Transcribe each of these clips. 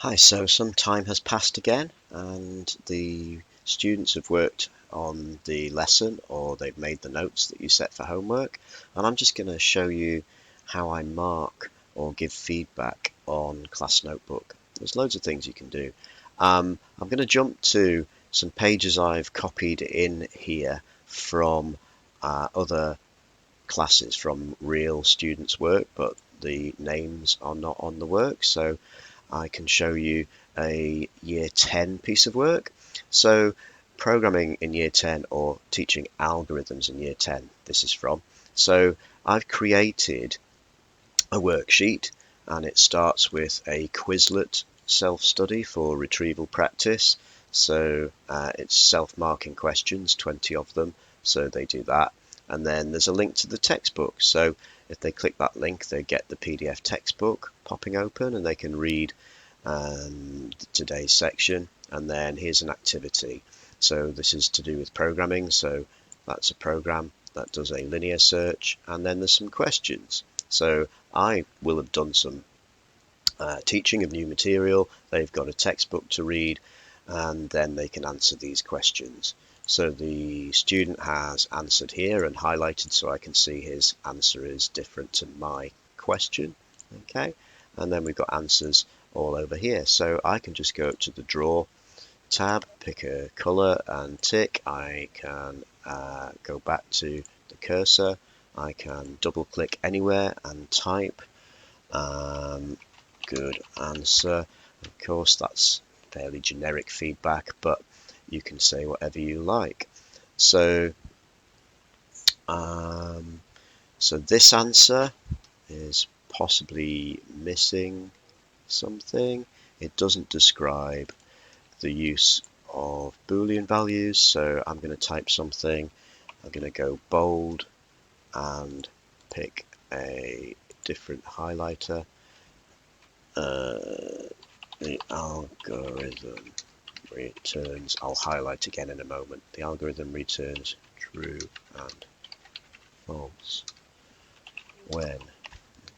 Hi, so some time has passed again, and the students have worked on the lesson or they've made the notes that you set for homework, and I'm just going to show you how I mark or give feedback on Class Notebook. There's loads of things you can do. I'm going to jump to some pages I've copied in here from other classes, from real students' work, but the names are not on the work, so I can show you a year 10 piece of work. So programming in year 10 or teaching algorithms in year 10, this is from. So I've created a worksheet and it starts with a Quizlet self-study for retrieval practice. So it's self-marking questions, 20 of them, so they do that. And then there's a link to the textbook. So if they click that link, they get the PDF textbook popping open and they can read today's section. And then here's an activity. So this is to do with programming. So that's a program that does a linear search. And then there's some questions. So I will have done some teaching of new material. They've got a textbook to read, and then they can answer these questions. So the student has answered here and highlighted so I can see his answer is different to my question. Okay, and then we've got answers all over here. So I can just go up to the draw tab, pick a color and tick. I can go back to the cursor. I can double click anywhere and type good answer. Of course, that's fairly generic feedback, but you can say whatever you like. So, so this answer is possibly missing something. It doesn't describe the use of Boolean values, so I'm going to type something. I'm going to go bold and pick a different highlighter. The algorithm returns, I'll highlight again in a moment, the algorithm returns true and false when.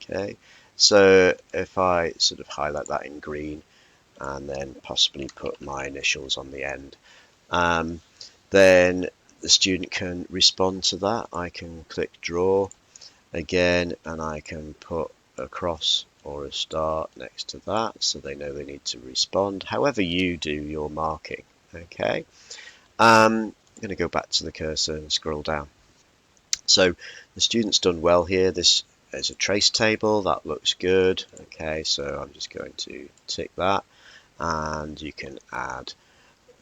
Okay, so if I sort of highlight that in green and then possibly put my initials on the end, then the student can respond to that. I can click draw again and I can put a cross or a star next to that so they know they need to respond, however you do your marking. Okay, I'm going to go back to the cursor and scroll down. So the student's done well here. This is a trace table, that looks good. Okay, so I'm just going to tick that, and you can add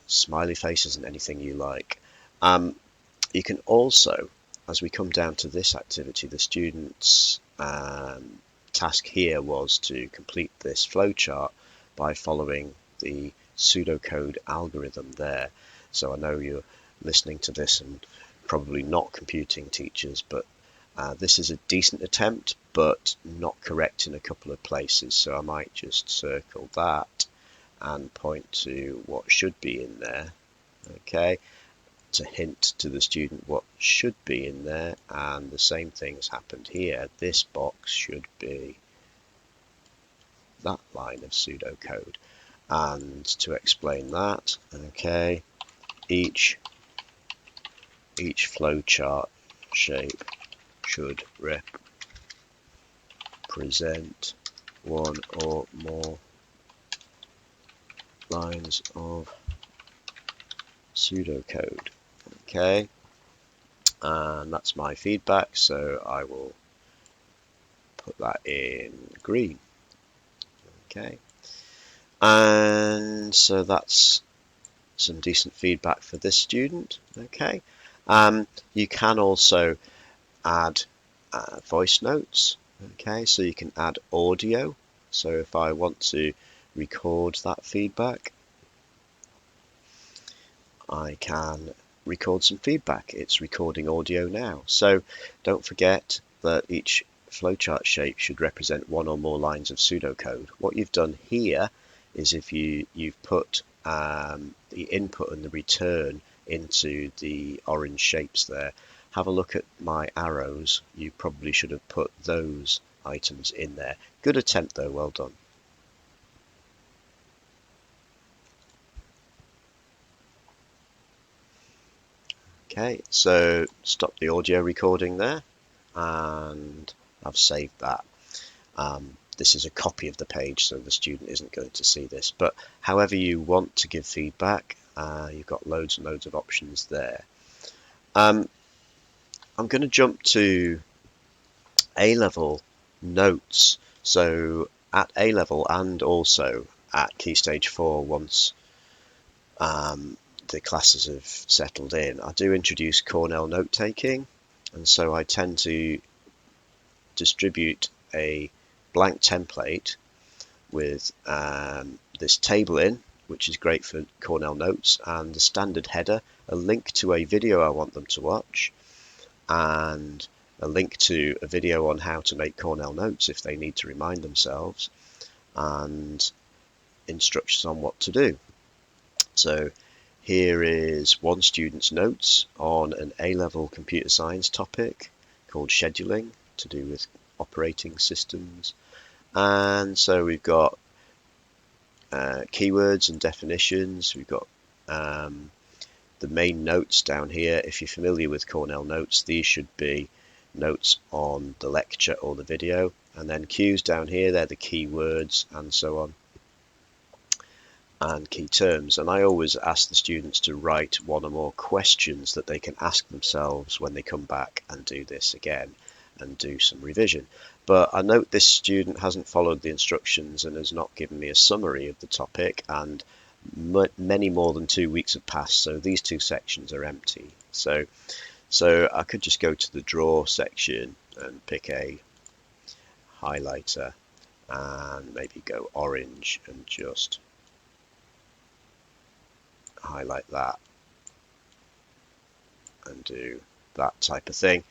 smiley faces and anything you like. You can also, as we come down to this activity, the student's task here was to complete this flowchart by following the pseudocode algorithm there. So I know you're listening to this and probably not computing teachers, but this is a decent attempt, but not correct in a couple of places. So I might just circle that and point to what should be in there. Okay, to hint to the student what should be in there, and the same thing's happened here. This box should be that line of pseudocode. And to explain that, okay, each flowchart shape should represent one or more lines of pseudocode. Okay, and that's my feedback, so I will put that in green. Okay, and so that's some decent feedback for this student. Okay, you can also add voice notes. Okay, so you can add audio. So if I want to record that feedback, I can record some feedback. It's recording audio now. So don't forget that each flowchart shape should represent one or more lines of pseudocode. What you've done here is if you've put the input and the return into the orange shapes there. Have a look at my arrows. You probably should have put those items in there. Good attempt though, well done. Okay, so stop the audio recording there, and I've saved that. This is a copy of the page, so the student isn't going to see this, but however you want to give feedback, you've got loads and loads of options there. I'm going to jump to A-level notes. So at A-level and also at Key Stage 4, once the classes have settled in, I do introduce Cornell note-taking, and so I tend to distribute a blank template with this table in, which is great for Cornell notes, and the standard header, a link to a video I want them to watch, and a link to a video on how to make Cornell notes if they need to remind themselves, and instructions on what to do. So here is one student's notes on an A-level computer science topic called scheduling, to do with operating systems. And so we've got keywords and definitions. We've got the main notes down here. If you're familiar with Cornell notes, these should be notes on the lecture or the video, and then cues down here, they're the key words and so on, and key terms. And I always ask the students to write one or more questions that they can ask themselves when they come back and do this again and do some revision. But I note this student hasn't followed the instructions and has not given me a summary of the topic, and many more than 2 weeks have passed, so these two sections are empty. So I could just go to the draw section and pick a highlighter and maybe go orange and just highlight that and do that type of thing.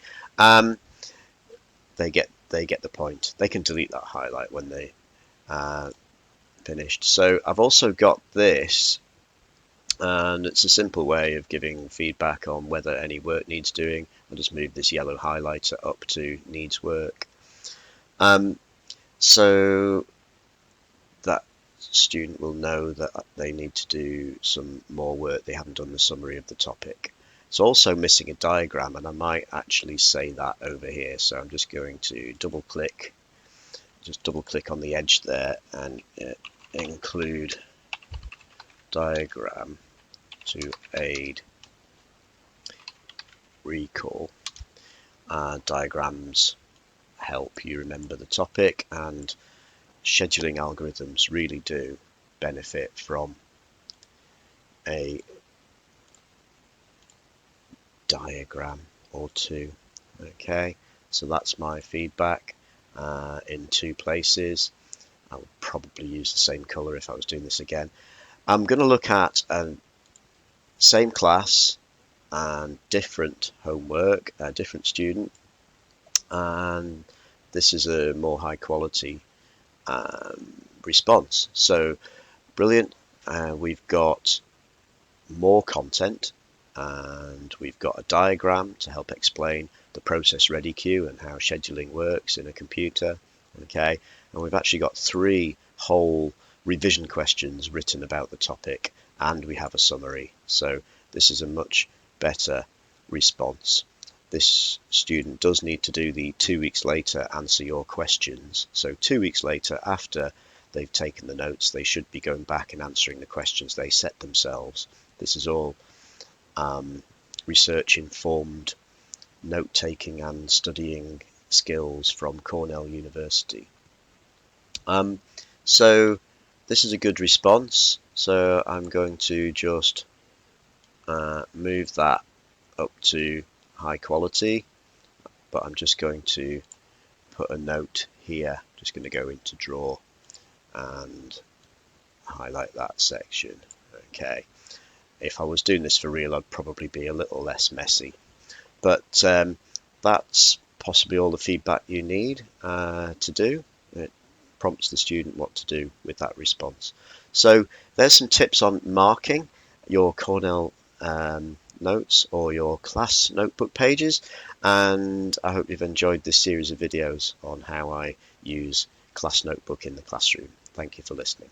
They get the point. They can delete that highlight when they finished. So I've also got this, and it's a simple way of giving feedback on whether any work needs doing. I'll just move this yellow highlighter up to needs work. So that student will know that they need to do some more work. They haven't done the summary of the topic. It's also missing a diagram, and I might actually say that over here. So I'm just going to double click on the edge there and include diagram to aid recall. Diagrams help you remember the topic, and scheduling algorithms really do benefit from a diagram or two. Okay, so that's my feedback in 2 places. I would probably use the same color if I was doing this again. I'm going to look at same class and different homework, a different student, and this is a more high quality response. So brilliant. We've got more content, and we've got a diagram to help explain the process ready queue and how scheduling works in a computer. Okay, and we've actually got 3 whole revision questions written about the topic, and we have a summary. So this is a much better response. This student does need to do the 2 weeks later answer your questions. So 2 weeks later, after they've taken the notes, they should be going back and answering the questions they set themselves. This is all research informed note taking and studying skills from Cornell University. So this is a good response, so I'm going to just move that up to high quality, but I'm just going to put a note here. Just going to go into draw and highlight that section. Okay, if I was doing this for real, I'd probably be a little less messy, but that's possibly all the feedback you need to do. It prompts the student what to do with that response. So there's some tips on marking your Cornell notes or your class notebook pages, and I hope you've enjoyed this series of videos on how I use Class Notebook in the classroom. Thank you for listening.